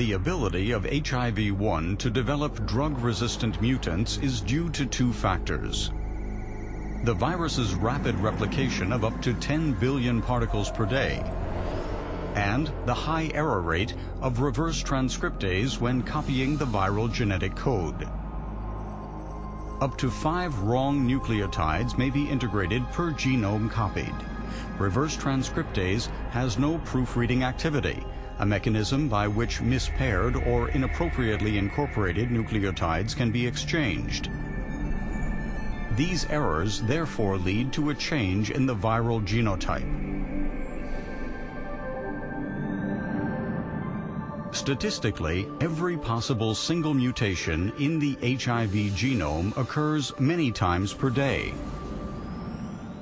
The ability of HIV-1 to develop drug-resistant mutants is due to two factors: the virus's rapid replication of up to 10 billion particles per day, and the high error rate of reverse transcriptase when copying the viral genetic code. Up to 5 wrong nucleotides may be integrated per genome copied. Reverse transcriptase has no proofreading activity, a mechanism by which mispaired or inappropriately incorporated nucleotides can be exchanged. These errors therefore lead to a change in the viral genotype. Statistically, every possible single mutation in the HIV genome occurs many times per day.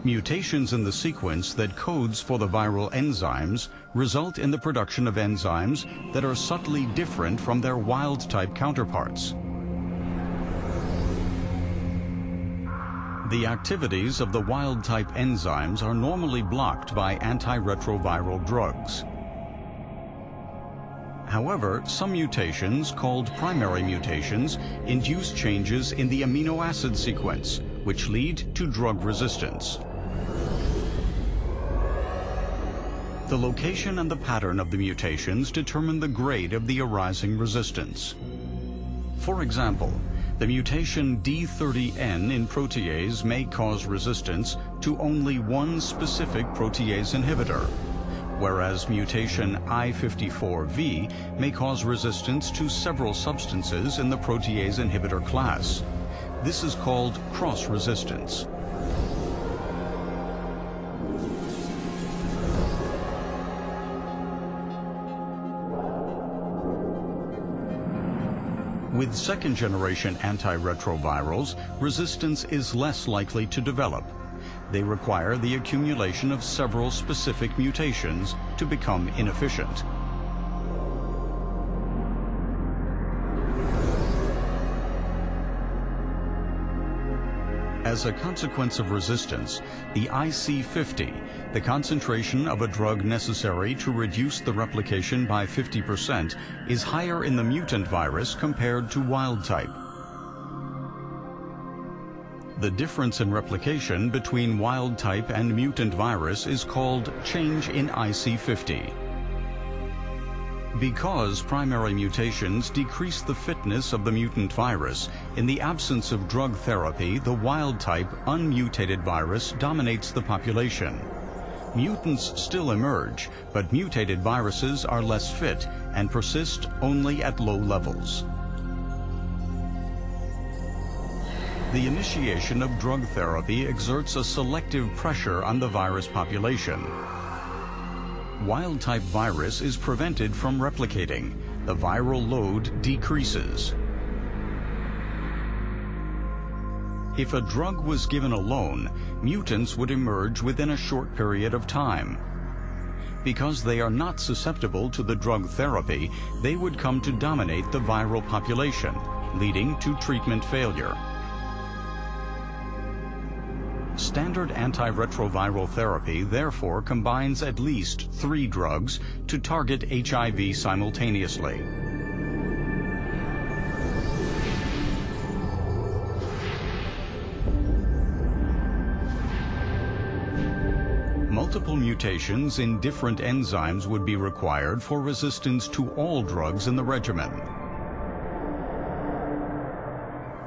Mutations in the sequence that codes for the viral enzymes result in the production of enzymes that are subtly different from their wild-type counterparts. The activities of the wild-type enzymes are normally blocked by antiretroviral drugs. However, some mutations, called primary mutations, induce changes in the amino acid sequence, which lead to drug resistance. The location and the pattern of the mutations determine the grade of the arising resistance. For example, the mutation D30N in protease may cause resistance to only one specific protease inhibitor, whereas mutation I54V may cause resistance to several substances in the protease inhibitor class. This is called cross-resistance. With second-generation antiretrovirals, resistance is less likely to develop. They require the accumulation of several specific mutations to become inefficient. As a consequence of resistance, the IC50, the concentration of a drug necessary to reduce the replication by 50%, is higher in the mutant virus compared to wild type. The difference in replication between wild type and mutant virus is called change in IC50. Because primary mutations decrease the fitness of the mutant virus, in the absence of drug therapy, the wild-type, unmutated virus dominates the population. Mutants still emerge, but mutated viruses are less fit and persist only at low levels. The initiation of drug therapy exerts a selective pressure on the virus population. Wild-type virus is prevented from replicating. The viral load decreases. If a drug was given alone, mutants would emerge within a short period of time. Because they are not susceptible to the drug therapy, they would come to dominate the viral population, leading to treatment failure. Standard antiretroviral therapy therefore combines at least 3 drugs to target HIV simultaneously. Multiple mutations in different enzymes would be required for resistance to all drugs in the regimen.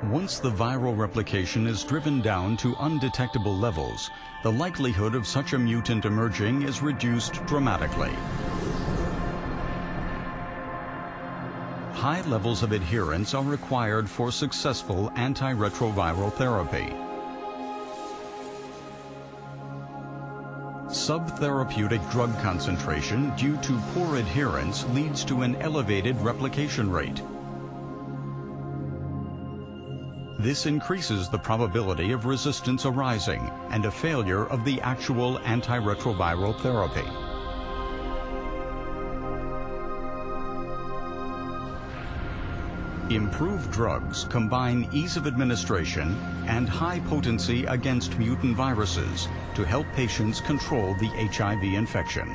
Once the viral replication is driven down to undetectable levels, the likelihood of such a mutant emerging is reduced dramatically. High levels of adherence are required for successful antiretroviral therapy. Subtherapeutic drug concentration due to poor adherence leads to an elevated replication rate. This increases the probability of resistance arising and a failure of the actual antiretroviral therapy. Improved drugs combine ease of administration and high potency against mutant viruses to help patients control the HIV infection.